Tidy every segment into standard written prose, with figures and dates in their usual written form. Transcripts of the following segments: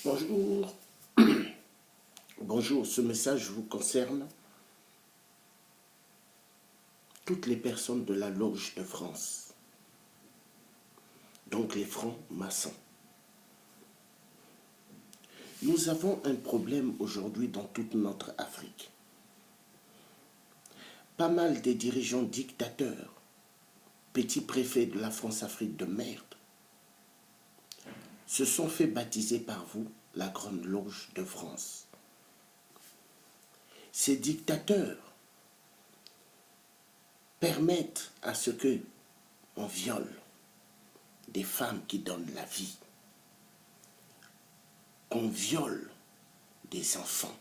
Bonjour. Bonjour, ce message vous concerne toutes les personnes de la Loge de France, donc les francs-maçons. Nous avons un problème aujourd'hui dans toute notre Afrique. Pas mal des dirigeants dictateurs, petits préfets de la France-Afrique de merde, se sont fait baptiser par vous la Grande Loge de France. Ces dictateurs permettent à ce que on viole des femmes qui donnent la vie, qu'on viole des enfants,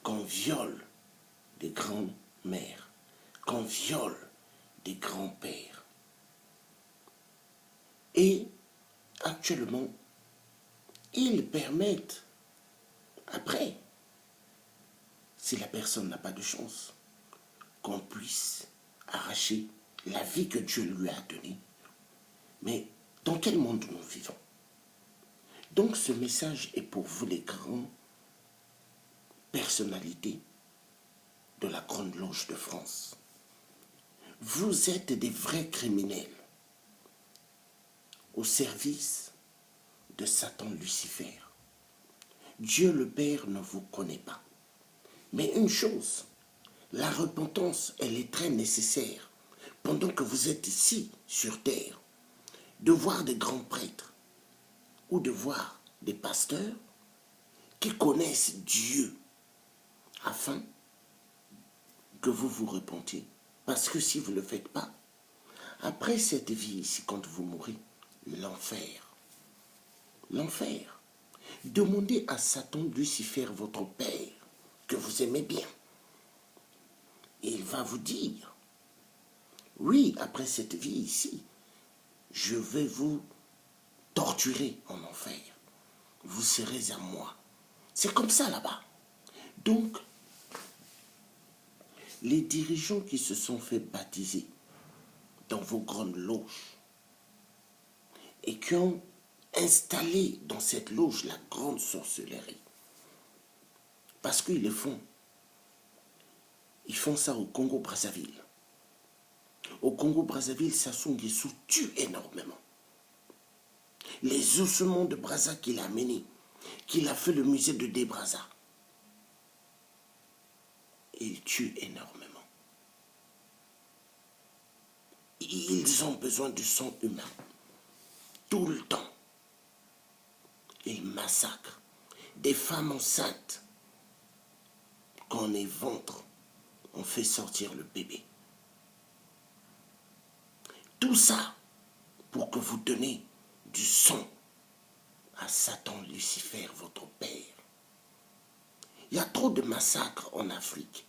qu'on viole des grands-mères, qu'on viole des grands-pères. Et actuellement, ils permettent, après, si la personne n'a pas de chance, qu'on puisse arracher la vie que Dieu lui a donnée. Mais dans quel monde nous vivons? Donc ce message est pour vous les grandes personnalités de la Grande Loge de France. Vous êtes des vrais criminels au service de Satan Lucifer. Dieu le Père ne vous connaît pas. Mais une chose, la repentance, elle est très nécessaire pendant que vous êtes ici sur terre, de voir des grands prêtres ou de voir des pasteurs qui connaissent Dieu afin que vous vous repentiez. Parce que si vous ne le faites pas, après cette vie ici, quand vous mourrez, l'enfer. L'enfer. Demandez à Satan Lucifer, votre père, que vous aimez bien. Et il va vous dire, oui, après cette vie ici, je vais vous torturer en enfer. Vous serez à moi. C'est comme ça là-bas. Donc, les dirigeants qui se sont fait baptiser dans vos grandes loges et qui ont installé dans cette loge la grande sorcellerie, parce qu'ils le font. Ils font ça au Congo-Brazzaville. Au Congo-Brazzaville, Sassou Nguesso tue énormément. Les ossements de Brazza qu'il a amenés, qu'il a fait le musée de Débrazza, il tue énormément. Ils ont besoin du sang humain. Tout le temps. Ils massacrent des femmes enceintes. Quand on est ventre, on fait sortir le bébé. Tout ça pour que vous donnez du sang à Satan Lucifer, votre père. Il y a trop de massacres en Afrique.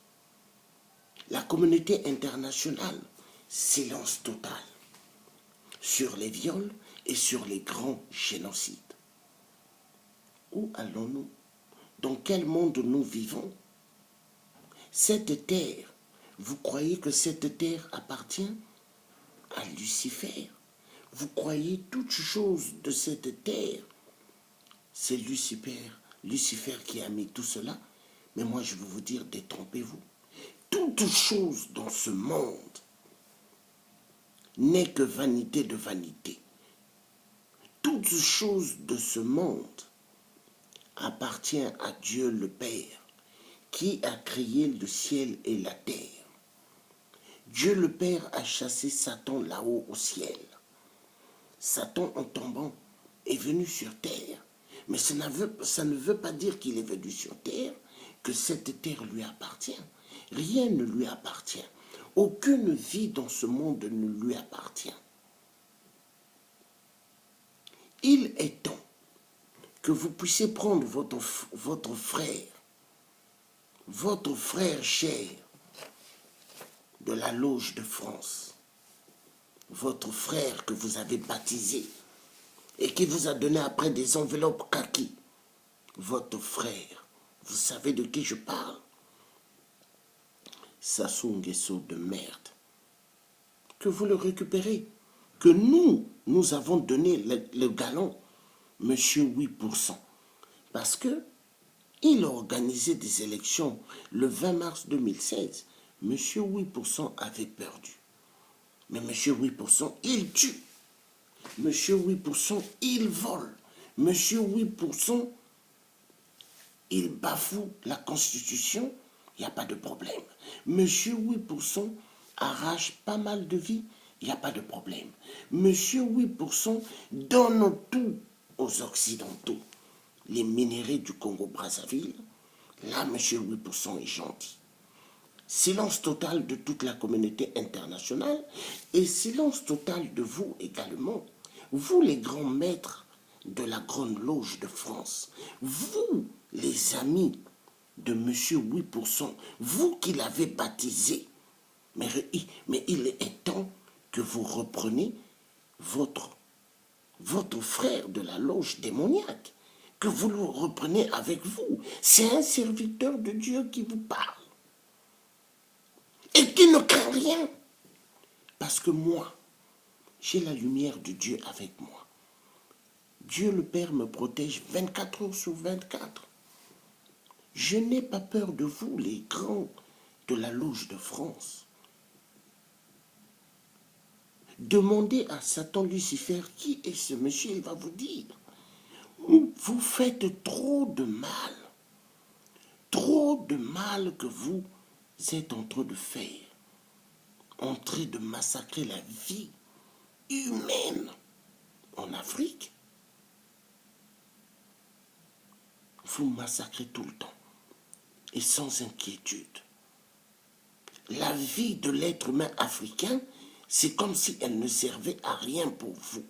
La communauté internationale, silence total sur les viols et sur les grands génocides. Où allons-nous? Dans quel monde nous vivons? Cette terre, vous croyez que cette terre appartient à Lucifer? Vous croyez toutes choses de cette terre? C'est Lucifer qui a mis tout cela. Mais moi je veux vous dire, détrompez-vous. Toute chose dans ce monde n'est que vanité de vanité. Toute chose de ce monde appartient à Dieu le Père, qui a créé le ciel et la terre. Dieu le Père a chassé Satan là-haut au ciel. Satan, en tombant, est venu sur terre. Mais ça ne veut pas dire qu'il est venu sur terre, que cette terre lui appartient. Rien ne lui appartient. Aucune vie dans ce monde ne lui appartient. Il est temps que vous puissiez prendre votre frère cher de la Loge de France, votre frère que vous avez baptisé et qui vous a donné après des enveloppes kaki, votre frère, vous savez de qui je parle? Sassou Nguesso de merde, que vous le récupérez, que nous avons donné le galon, monsieur 8%. Parce que il a organisé des élections le 20 mars 2016. M. 8% avait perdu. Mais M. 8%, il tue. M. 8%, il vole. M. 8%, il bafoue la Constitution. Il n'y a pas de problème. M. 8% arrache pas mal de vies. Il n'y a pas de problème. M. 8% donne tout aux Occidentaux. Les minéraux du Congo-Brazzaville, là, M. 8% est gentil. Silence total de toute la communauté internationale et silence total de vous également. Vous, les grands maîtres de la Grande Loge de France, vous, les amis de M. 8%, vous qui l'avez baptisé, mais il est temps que vous repreniez votre frère de la loge démoniaque, que vous le reprenez avec vous. C'est un serviteur de Dieu qui vous parle et qui ne craint rien. Parce que moi, j'ai la lumière de Dieu avec moi. Dieu le Père me protège 24 heures sur 24. Je n'ai pas peur de vous, les grands de la loge de France. Demandez à Satan Lucifer qui est ce monsieur, il va vous dire. Vous faites trop de mal que vous êtes en train de faire, en train de massacrer la vie humaine en Afrique. Vous massacrez tout le temps et sans inquiétude. La vie de l'être humain africain, c'est comme si elle ne servait à rien pour vous.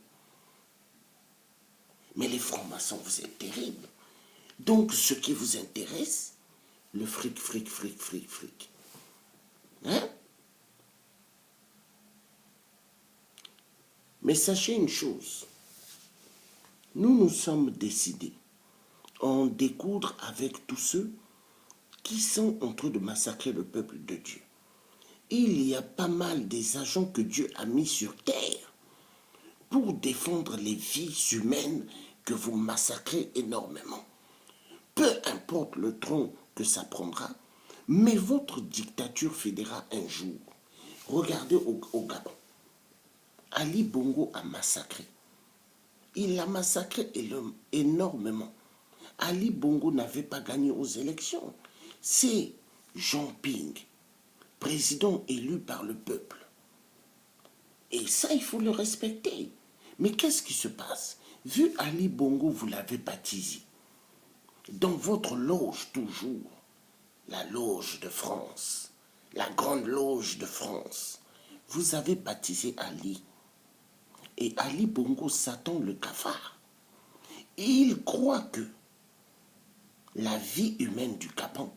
Mais les francs-maçons, vous êtes terribles. Donc, ce qui vous intéresse, le fric, fric, fric, fric, fric. Hein? Mais sachez une chose, nous sommes décidés à en découdre avec tous ceux qui sont en train de massacrer le peuple de Dieu. Il y a pas mal des agents que Dieu a mis sur terre pour défendre les vies humaines que vous massacrez énormément. Peu importe le tronc que ça prendra, mais votre dictature finira un jour. Regardez au Gabon. Ali Bongo a massacré. Il a massacré énormément. Ali Bongo n'avait pas gagné aux élections. C'est Jean Ping, président élu par le peuple. Et ça, il faut le respecter. Mais qu'est-ce qui se passe? Vu Ali Bongo, vous l'avez baptisé. Dans votre loge, toujours, la loge de France, la grande loge de France, vous avez baptisé Ali. Et Ali Bongo s'attend le cafard. Et il croit que la vie humaine du Gabon,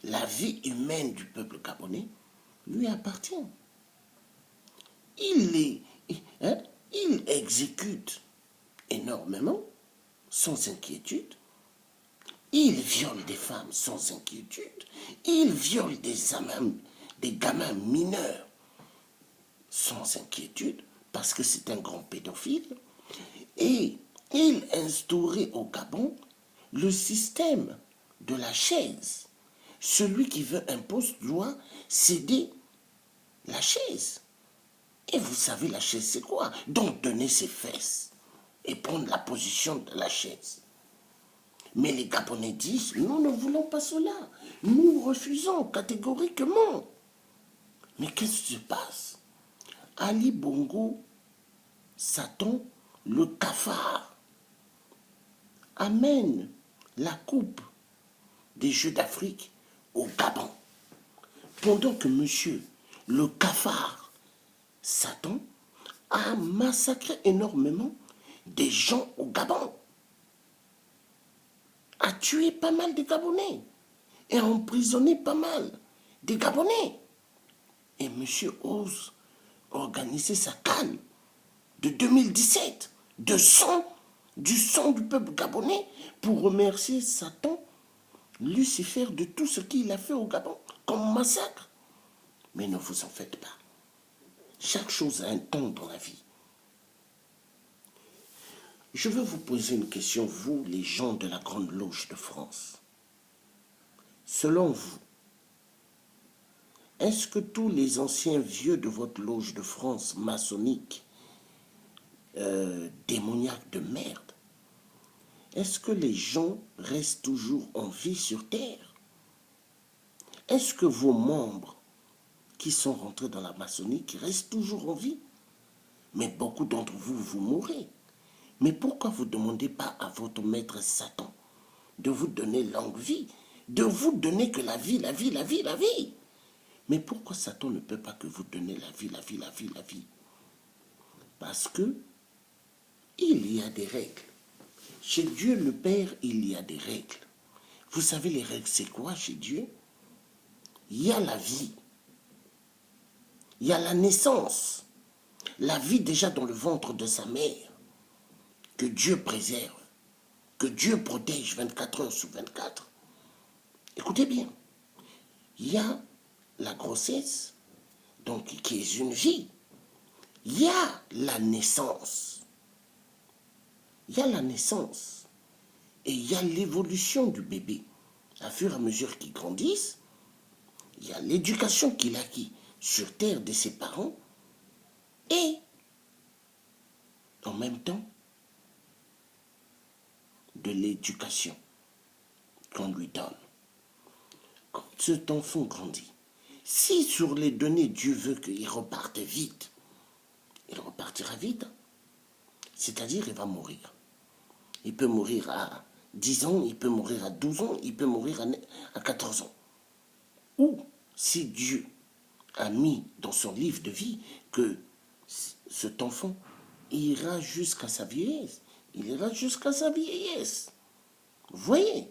la vie humaine du peuple gabonais, lui appartient. Il exécute énormément, sans inquiétude. Il viole des femmes sans inquiétude. Il viole des gamins mineurs sans inquiétude, parce que c'est un grand pédophile. Et il instaurait au Gabon le système de la chaise. Celui qui veut un poste doit céder la chaise. Et vous savez, la chaise, c'est quoi? Donc, donner ses fesses et prendre la position de la chaise. Mais les Gabonais disent, nous ne voulons pas cela. Nous refusons catégoriquement. Mais qu'est-ce qui se passe? Ali Bongo, Satan, le cafard, amène la coupe des Jeux d'Afrique au Gabon. Pendant que monsieur, le cafard, Satan, a massacré énormément des gens au Gabon, a tué pas mal de Gabonais et a emprisonné pas mal de Gabonais. Et monsieur ose organiser sa canne de 2017 du sang du peuple gabonais pour remercier Satan, Lucifer, de tout ce qu'il a fait au Gabon comme massacre. Mais ne vous en faites pas. Chaque chose a un temps dans la vie. Je veux vous poser une question, vous, les gens de la Grande Loge de France. Selon vous, est-ce que tous les anciens vieux de votre loge de France maçonnique, démoniaques de merde, est-ce que les gens restent toujours en vie sur Terre? Est-ce que vos membres qui sont rentrés dans la maçonnerie restent toujours en vie? Mais beaucoup d'entre vous, vous mourrez. Mais pourquoi vous ne demandez pas à votre maître Satan de vous donner longue vie, de vous donner que la vie, la vie, la vie, la vie? Mais pourquoi Satan ne peut pas que vous donner la vie, la vie, la vie, la vie? Parce que il y a des règles. Chez Dieu le Père, il y a des règles. Vous savez les règles, c'est quoi chez Dieu? Il y a la vie. Il y a la naissance. La vie déjà dans le ventre de sa mère. Que Dieu préserve. Que Dieu protège 24 heures sur 24. Écoutez bien. Il y a la grossesse, donc qui est une vie. Il y a la naissance. Il y a la naissance. Et il y a l'évolution du bébé. À fur et à mesure qu'il grandisse, il y a l'éducation qu'il acquit sur terre de ses parents et en même temps de l'éducation qu'on lui donne. Quand cet enfant grandit, si sur les données Dieu veut qu'il reparte vite, il repartira vite. C'est-à-dire il va mourir. Il peut mourir à 10 ans, il peut mourir à 12 ans, il peut mourir à 14 ans. Ou si Dieu a mis dans son livre de vie que cet enfant ira jusqu'à sa vieillesse. Il ira jusqu'à sa vieillesse. Vous voyez?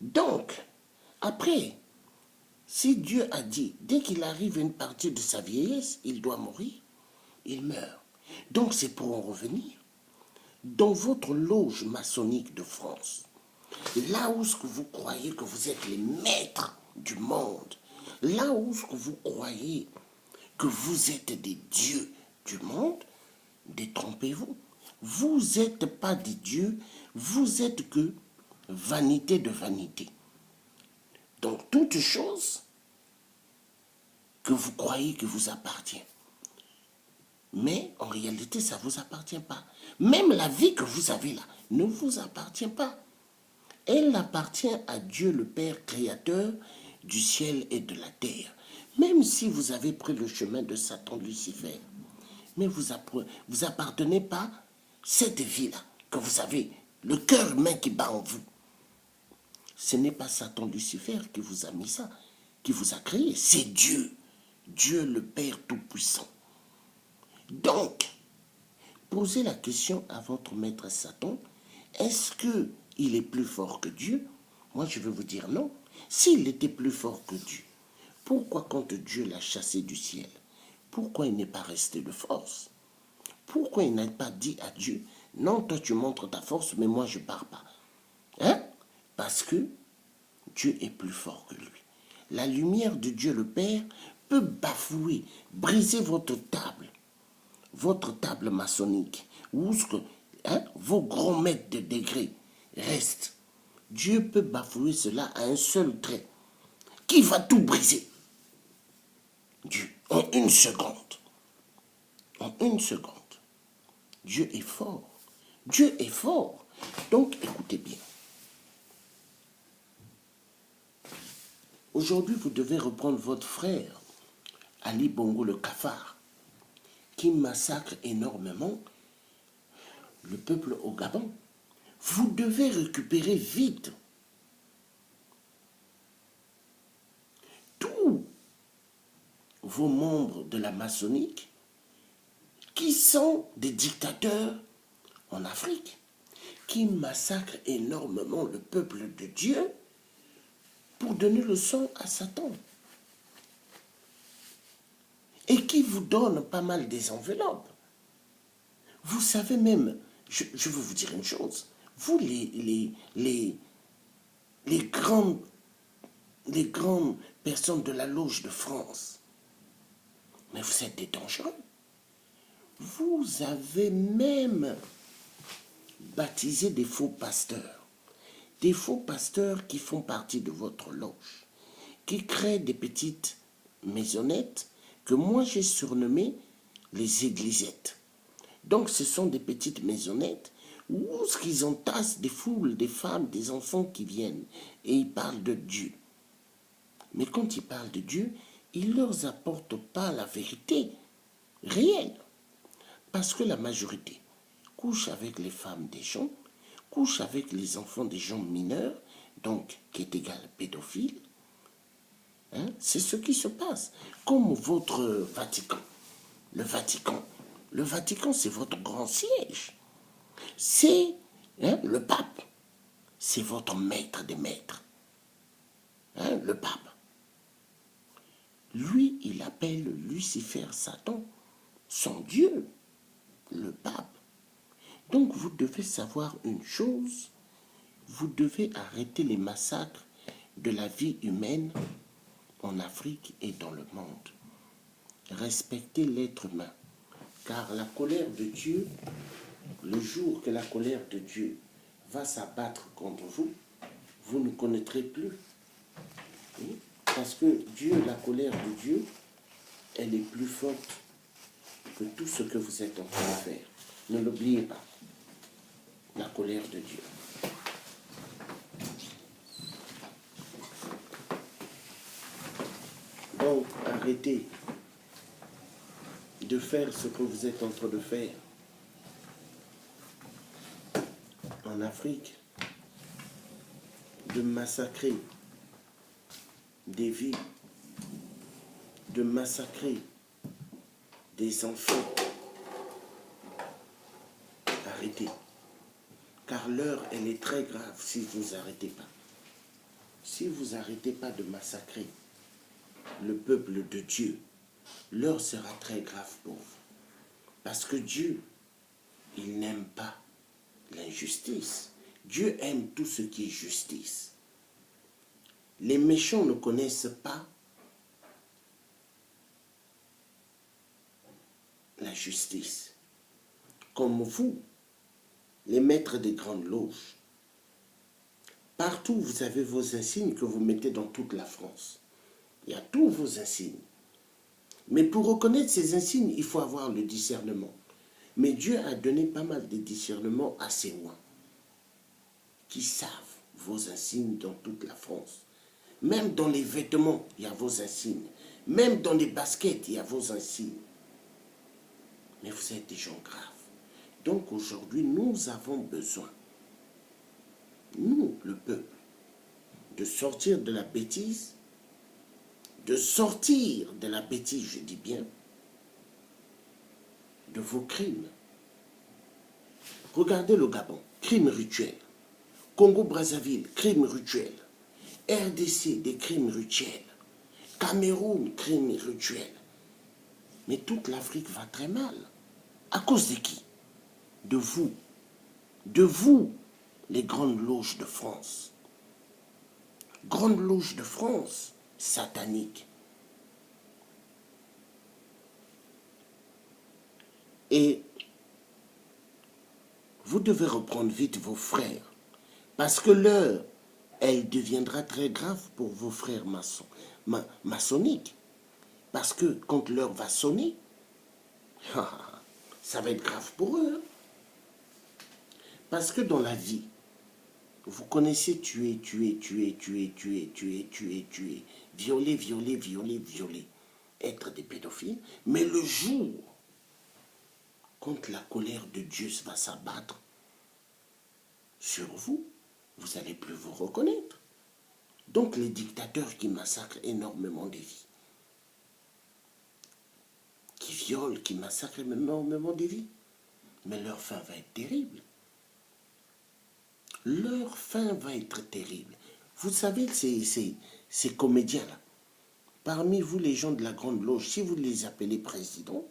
Donc, après, si Dieu a dit, dès qu'il arrive à une partie de sa vieillesse, il doit mourir, il meurt. Donc, c'est pour en revenir. Dans votre loge maçonnique de France, là où vous croyez que vous êtes les maîtres du monde, là où vous croyez que vous êtes des dieux du monde, détrompez-vous. Vous n'êtes pas des dieux, vous êtes que vanité de vanité. Donc, toute chose que vous croyez que vous appartient. Mais en réalité, ça ne vous appartient pas. Même la vie que vous avez là ne vous appartient pas. Elle appartient à Dieu le Père créateur du ciel et de la terre. Même si vous avez pris le chemin de Satan Lucifer, mais vous appartenez pas à cette vie-là que vous avez, le cœur humain qui bat en vous. Ce n'est pas Satan Lucifer qui vous a mis ça, qui vous a créé, c'est Dieu. Dieu le Père Tout-Puissant. Donc, posez la question à votre maître Satan, est-ce qu'il est plus fort que Dieu? Moi, je vais vous dire non. S'il était plus fort que Dieu, pourquoi quand Dieu l'a chassé du ciel, pourquoi il n'est pas resté de force? Pourquoi il n'a pas dit à Dieu, non, toi tu montres ta force, mais moi je ne pars pas? Hein? Parce que Dieu est plus fort que lui. La lumière de Dieu le Père peut bafouer, briser votre table maçonnique, où vos grands mètres de degrés restent. Dieu peut bafouer cela à un seul trait, qui va tout briser. Dieu, en une seconde. En une seconde. Dieu est fort. Dieu est fort. Donc, écoutez bien. Aujourd'hui, vous devez reprendre votre frère, Ali Bongo le Cafard, qui massacre énormément le peuple au Gabon. Vous devez récupérer vite tous vos membres de la maçonnique qui sont des dictateurs en Afrique, qui massacrent énormément le peuple de Dieu pour donner le sang à Satan. Et qui vous donne pas mal des enveloppes. Vous savez même, je veux vous dire une chose, vous les grandes personnes de la loge de France, mais vous êtes des dangereux. Vous avez même baptiser des faux pasteurs. Des faux pasteurs qui font partie de votre loge, qui créent des petites maisonnettes que moi j'ai surnommées les églisettes. Donc ce sont des petites maisonnettes où ils entassent des foules, des femmes, des enfants qui viennent et ils parlent de Dieu. Mais quand ils parlent de Dieu, ils ne leur apportent pas la vérité réelle. Parce que la majorité couche avec les femmes des gens, couche avec les enfants des gens mineurs, donc qui est égal pédophile. Hein? C'est ce qui se passe. Comme votre Vatican. Le Vatican, c'est votre grand siège. C'est le pape. C'est votre maître des maîtres. Hein, le pape. Lui, il appelle Lucifer, Satan, son Dieu, le pape. Donc vous devez savoir une chose, vous devez arrêter les massacres de la vie humaine en Afrique et dans le monde. Respectez l'être humain, car la colère de Dieu, le jour que la colère de Dieu va s'abattre contre vous, vous ne connaîtrez plus. Oui? Parce que Dieu, la colère de Dieu, elle est plus forte que tout ce que vous êtes en train de faire. Ne l'oubliez pas. La colère de Dieu. Donc, arrêtez de faire ce que vous êtes en train de faire en Afrique, de massacrer des vies, de massacrer des enfants. Arrêtez. Car l'heure, elle est très grave si vous n'arrêtez pas. Si vous n'arrêtez pas de massacrer le peuple de Dieu, l'heure sera très grave pour vous. Parce que Dieu, il n'aime pas l'injustice. Dieu aime tout ce qui est justice. Les méchants ne connaissent pas la justice. Comme vous, les maîtres des grandes loges. Partout, vous avez vos insignes que vous mettez dans toute la France. Il y a tous vos insignes. Mais pour reconnaître ces insignes, il faut avoir le discernement. Mais Dieu a donné pas mal de discernement à ses rois qui savent vos insignes dans toute la France. Même dans les vêtements, il y a vos insignes. Même dans les baskets, il y a vos insignes. Mais vous êtes des gens graves. Donc aujourd'hui, nous avons besoin, nous, le peuple, de sortir de la bêtise, je dis bien, de vos crimes. Regardez le Gabon, crime rituel. Congo-Brazzaville, crime rituel. RDC, des crimes rituels. Cameroun, crime rituel. Mais toute l'Afrique va très mal. À cause de qui? De vous. De vous, les grandes loges de France. Grandes loges de France, sataniques. Et vous devez reprendre vite vos frères. Parce que l'heure, elle deviendra très grave pour vos frères maçonniques. Parce que quand l'heure va sonner, ça va être grave pour eux. Parce que dans la vie, vous connaissez tuer, violer, être des pédophiles. Mais le jour, quand la colère de Dieu va s'abattre sur vous, vous n'allez plus vous reconnaître. Donc les dictateurs qui massacrent énormément des vies, qui violent, qui massacrent énormément des vies, mais leur fin va être terrible. Leur fin va être terrible. Vous savez, ces comédiens-là, parmi vous les gens de la Grande Loge, si vous les appelez présidents,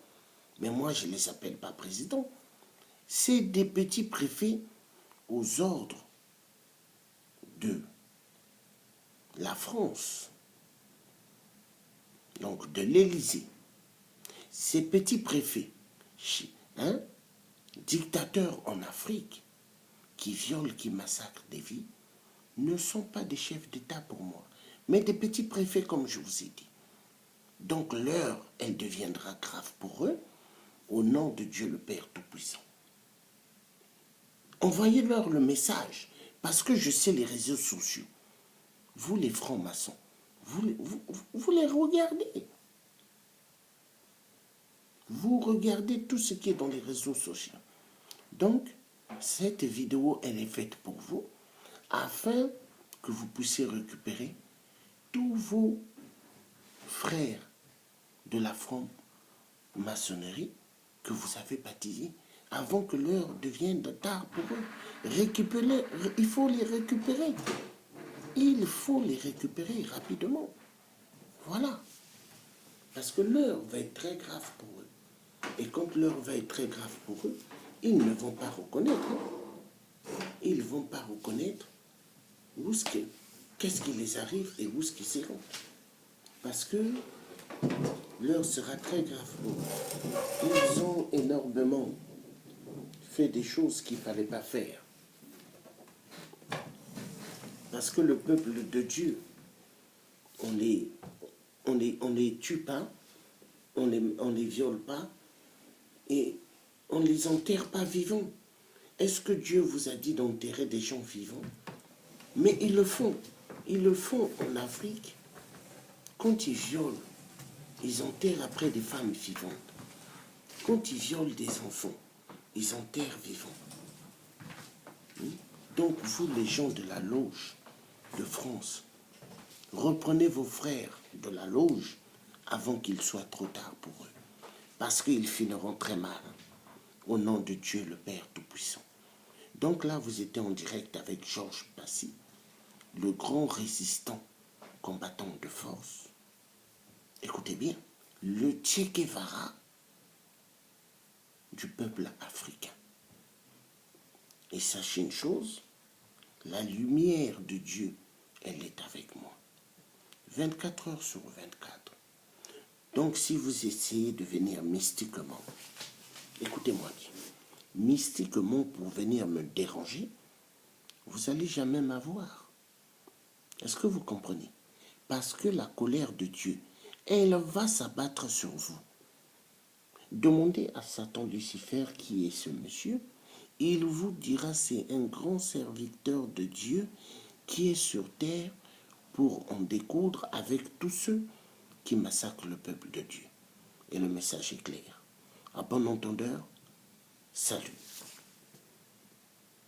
mais moi je ne les appelle pas présidents, c'est des petits préfets aux ordres de la France, donc de l'Élysée. Ces petits préfets, dictateurs en Afrique, qui violent, qui massacrent des vies, ne sont pas des chefs d'État pour moi, mais des petits préfets comme je vous ai dit. Donc l'heure, elle deviendra grave pour eux, au nom de Dieu le Père Tout-Puissant. Envoyez-leur le message, parce que je sais les réseaux sociaux. Vous les francs-maçons, vous les regardez. Vous regardez tout ce qui est dans les réseaux sociaux. Donc, cette vidéo, elle est faite pour vous, afin que vous puissiez récupérer tous vos frères de la franc-maçonnerie que vous avez baptisés avant que l'heure devienne tard pour eux. Récupérez, il faut les récupérer. Il faut les récupérer rapidement. Voilà. Parce que l'heure va être très grave pour eux. Et quand l'heure va être très grave pour eux, ils ne vont pas reconnaître. Ils ne vont pas reconnaître qu'est-ce qui les arrive et où ce qu'ils seront. Parce que l'heure sera très grave pour eux. Ils ont énormément fait des choses qu'il ne fallait pas faire. Parce que le peuple de Dieu, on les tue pas, on les viole pas, et on ne les enterre pas vivants. Est-ce que Dieu vous a dit d'enterrer des gens vivants? Mais ils le font. Ils le font en Afrique. Quand ils violent, ils enterrent après des femmes vivantes. Quand ils violent des enfants, ils enterrent vivants. Donc vous, les gens de la loge de France, reprenez vos frères de la loge avant qu'il soit trop tard pour eux. Parce qu'ils finiront très mal, au nom de Dieu le Père Tout-Puissant. Donc là, vous étiez en direct avec Georges Passy, le grand résistant combattant de force. Écoutez bien, le Che Guevara du peuple africain. Et sachez une chose, la lumière de Dieu, elle est avec moi. 24 heures sur 24. Donc si vous essayez de venir mystiquement, écoutez-moi bien, mystiquement pour venir me déranger, vous n'allez jamais m'avoir. Est-ce que vous comprenez? Parce que la colère de Dieu, elle va s'abattre sur vous. Demandez à Satan Lucifer qui est ce monsieur. Il vous dira c'est un grand serviteur de Dieu qui est sur terre pour en découdre avec tous ceux qui massacrent le peuple de Dieu. Et le message est clair. À bon entendeur, salut.